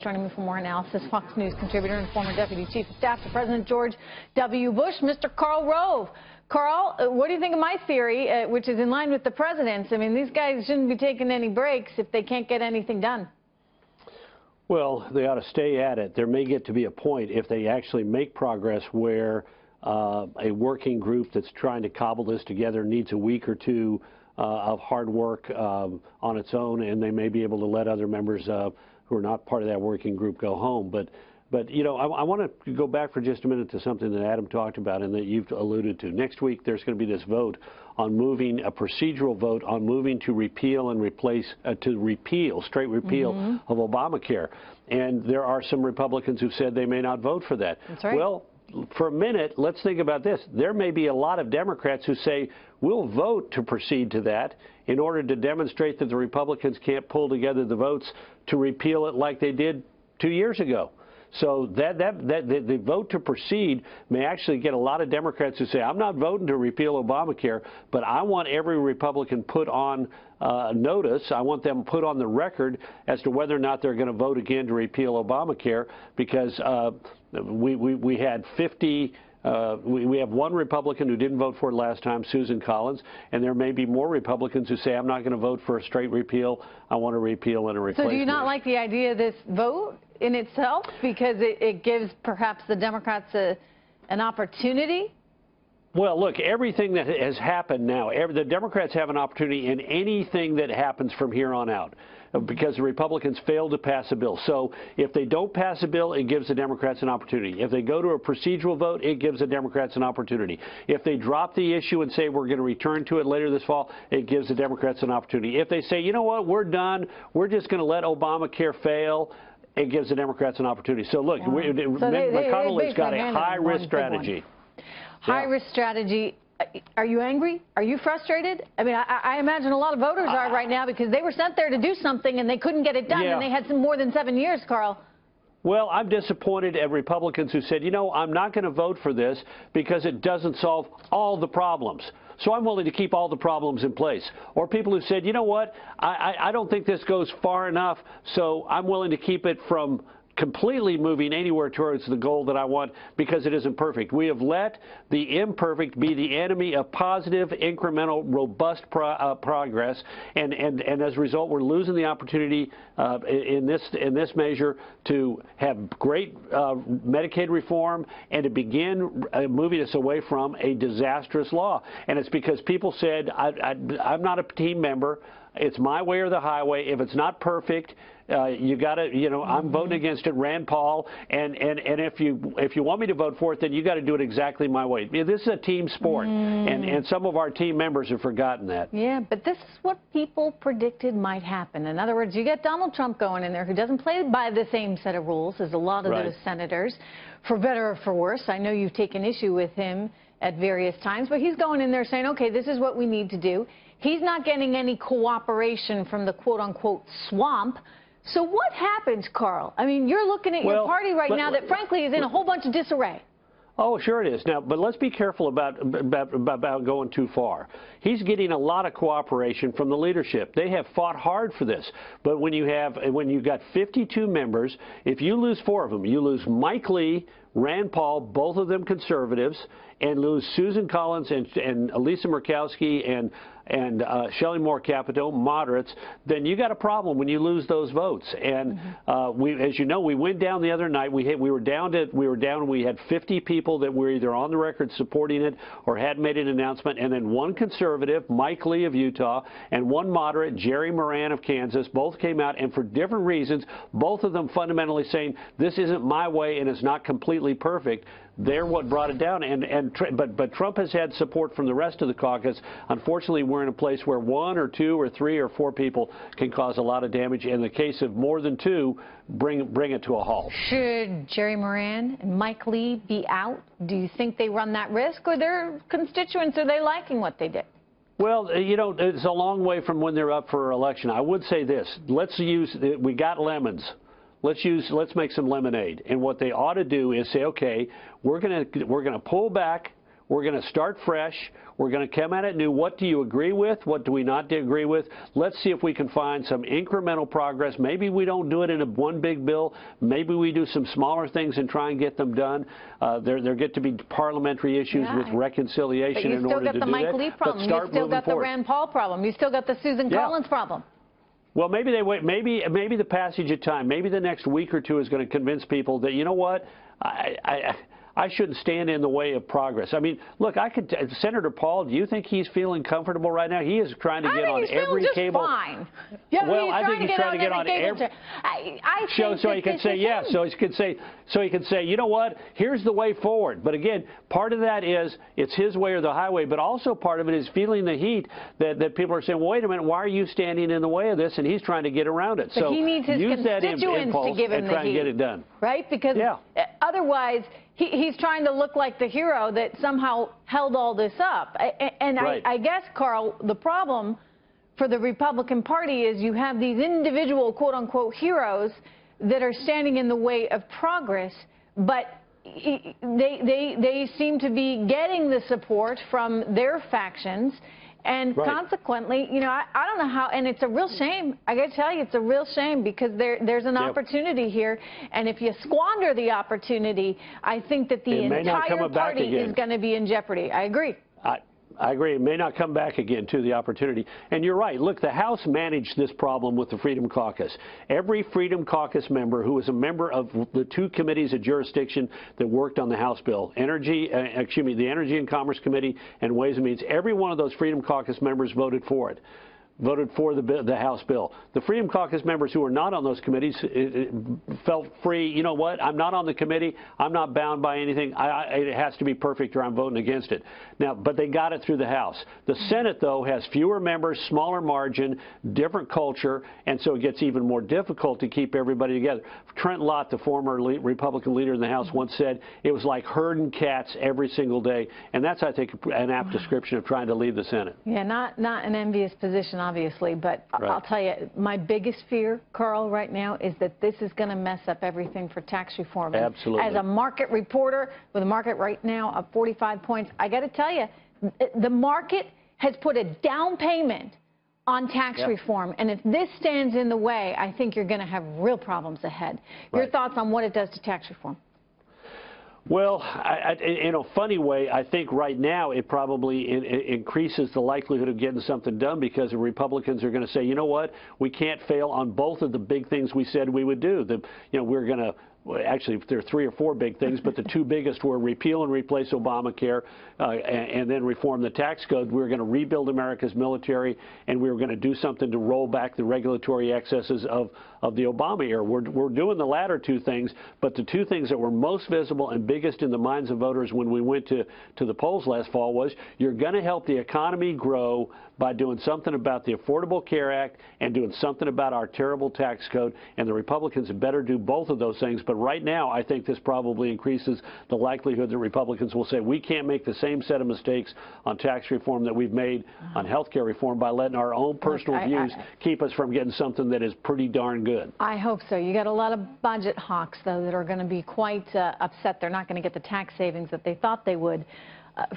joining me for more analysis, Fox News contributor and former Deputy Chief of Staff to President George W. Bush, Mr. Karl Rove. Karl, what do you think of my theory, which is in line with the president's? I mean, these guys shouldn't be taking any breaks if they can't get anything done. Well, they ought to stay at it. There may get to be a point if they actually make progress where a working group that's trying to cobble this together needs a week or two of hard work on its own, and they may be able to let other members who are not part of that working group go home. But you know, I want to go back for just a minute to something that Adam talked about and that you've alluded to. Next week, there's going to be this vote on moving, a procedural vote on moving to repeal and replace, straight repeal of Obamacare. And there are some Republicans who said they may not vote for that. That's right. Well, for a minute, let's think about this. There may be a lot of Democrats who say, we'll vote to proceed to that in order to demonstrate that the Republicans can't pull together the votes to repeal it like they did 2 years ago. So the vote to proceed may actually get a lot of Democrats who say, I'm not voting to repeal Obamacare, but I want every Republican put on notice. I want them put on the record as to whether or not they're going to vote again to repeal Obamacare, because we had 50. We have one Republican who didn't vote for it last time, Susan Collins, and there may be more Republicans who say, I'm not going to vote for a straight repeal. I want a repeal and a replacement. So do you not like the idea of this vote in itself, because it gives perhaps the Democrats an opportunity? Well, look, everything that has happened now, the Democrats have an opportunity in anything that happens from here on out, because the Republicans failed to pass a bill. So if they don't pass a bill, it gives the Democrats an opportunity. If they go to a procedural vote, it gives the Democrats an opportunity. If they drop the issue and say we're going to return to it later this fall, it gives the Democrats an opportunity. If they say, you know what, we're done, we're just going to let Obamacare fail, it gives the Democrats an opportunity. So look, McConnell has got a high-risk strategy. High-risk strategy. Are you angry? Are you frustrated? I mean, I imagine a lot of voters are right now, because they were sent there to do something and they couldn't get it done, and they had more than 7 years, Karl. Well, I'm disappointed at Republicans who said, you know, I'm not going to vote for this because it doesn't solve all the problems. So I'm willing to keep all the problems in place. Or people who said, you know what, I don't think this goes far enough, so I'm willing to keep it from completely moving anywhere towards the goal that I want because it isn't perfect. We have let the imperfect be the enemy of positive, incremental, robust progress, and as a result, we're losing the opportunity in this measure to have great Medicaid reform and to begin moving us away from a disastrous law. And it's because people said, I'm not a team member. It's my way or the highway. If it's not perfect, you got to, you know, I'm voting against it, Rand Paul, and if you want me to vote for it, then you got to do it exactly my way. This is a team sport, and some of our team members have forgotten that. Yeah, but this is what people predicted might happen. In other words, you get Donald Trump going in there, who doesn't play by the same set of rules as a lot of those senators, for better or for worse. I know you've taken issue with him at various times, but he's going in there saying, okay, this is what we need to do. He's not getting any cooperation from the quote-unquote swamp. So what happens, Karl? I mean, you're looking at your party right now that, frankly, is in a whole bunch of disarray. Oh, sure it is. Now, but let's be careful about going too far. He's getting a lot of cooperation from the leadership. They have fought hard for this. But when you've got 52 members, if you lose 4 of them, you lose Mike Lee, Rand Paul, both of them conservatives, and lose Susan Collins and Lisa Murkowski and Shelley Moore Capito, moderates, then you got a problem when you lose those votes. And as you know, we went down the other night. We were down. We had 50 people that were either on the record supporting it or had made an announcement, and then one conservative, Mike Lee of Utah, and one moderate, Jerry Moran of Kansas, both came out, and for different reasons, both of them fundamentally saying this isn't my way and it's not completely perfect. They're what brought it down, but Trump has had support from the rest of the caucus. Unfortunately, we're in a place where 1 or 2 or 3 or 4 people can cause a lot of damage. In the case of more than 2, bring it to a halt. Should Jerry Moran and Mike Lee be out? Do you think they run that risk, or their constituents, are they liking what they did? Well, you know, it's a long way from when they're up for election. I would say this: we got lemons. Let's make some lemonade. And what they ought to do is say, okay, we're gonna pull back. We're going to start fresh. We're going to come at it new. What do you agree with? What do we not agree with? Let's see if we can find some incremental progress. Maybe we don't do it in one big bill. Maybe we do some smaller things and try and get them done. There get to be parliamentary issues with reconciliation in order to do that. But you still got the Mike Lee problem. You still got the Rand Paul problem. You still got the Susan Collins problem. Well, maybe they wait. Maybe the passage of time, maybe the next week or two is going to convince people that, you know what, I shouldn't stand in the way of progress. I mean, look, Senator Paul, do you think he's feeling comfortable right now? He is trying to get on every cable. Fine. Yeah, well, I think he's trying to get on every show so he can say yes. So he can say, you know what? Here's the way forward. But again, part of that is it's his way or the highway. But also part of it is feeling the heat that people are saying, well, wait a minute, why are you standing in the way of this? And he's trying to get around it. But so he needs his use that constituents to give him and the try heat, and get it done. Right? Because otherwise, he's trying to look like the hero that somehow held all this up. And I guess, Karl, the problem for the Republican Party is you have these individual, quote-unquote, heroes that are standing in the way of progress, but they seem to be getting the support from their factions. And consequently, you know, I don't know how, and it's a real shame. I got to tell you, it's a real shame because there's an opportunity here, and if you squander the opportunity, I think that the entire party is going to be in jeopardy. I agree. I agree. It may not come back again to the opportunity. And you're right. Look, the House managed this problem with the Freedom Caucus. Every Freedom Caucus member who was a member of the two committees of jurisdiction that worked on the House bill, the Energy and Commerce Committee and Ways and Means, every one of those Freedom Caucus members voted for it. Voted for the House bill. The Freedom Caucus members who were not on those committees felt free. You know what? I'm not on the committee. I'm not bound by anything. It has to be perfect or I'm voting against it. Now, but they got it through the House. The Senate, though, has fewer members, smaller margin, different culture, and so it gets even more difficult to keep everybody together. Trent Lott, the former Republican leader in the House, once said it was like herding cats every single day, and that's, I think, an apt description of trying to lead the Senate. Yeah, not an envious position, obviously, but I'll tell you, my biggest fear, Karl, right now is that this is going to mess up everything for tax reform. Absolutely. As a market reporter with a market right now of 45 points, I got to tell you, the market has put a down payment on tax reform, and if this stands in the way, I think you're going to have real problems ahead. Your thoughts on what it does to tax reform? Well, in a funny way, I think right now it probably increases the likelihood of getting something done because the Republicans are going to say, you know what, we can't fail on both of the big things we said we would do. We're going to. Actually, there are 3 or 4 big things, but the 2 biggest were repeal and replace Obamacare and then reform the tax code. We were going to rebuild America's military, and we were going to do something to roll back the regulatory excesses of the Obama era. We're doing the latter 2 things, but the 2 things that were most visible and biggest in the minds of voters when we went to the polls last fall was you're going to help the economy grow by doing something about the Affordable Care Act and doing something about our terrible tax code, and the Republicans had better do both of those things. But right now, I think this probably increases the likelihood that Republicans will say we can't make the same set of mistakes on tax reform that we've made on health care reform by letting our own personal views keep us from getting something that is pretty darn good. I hope so. You got a lot of budget hawks, though, that are going to be quite upset. They're not going to get the tax savings that they thought they would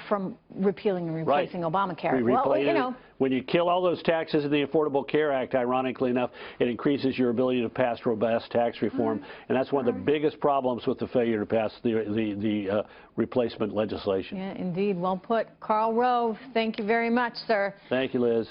from repealing and replacing Obamacare. Well, you know, when you kill all those taxes in the Affordable Care Act, ironically enough, it increases your ability to pass robust tax reform, and that's one of the biggest problems with the failure to pass the replacement legislation. Yeah, indeed. Well put. Karl Rove, thank you very much, sir. Thank you, Liz.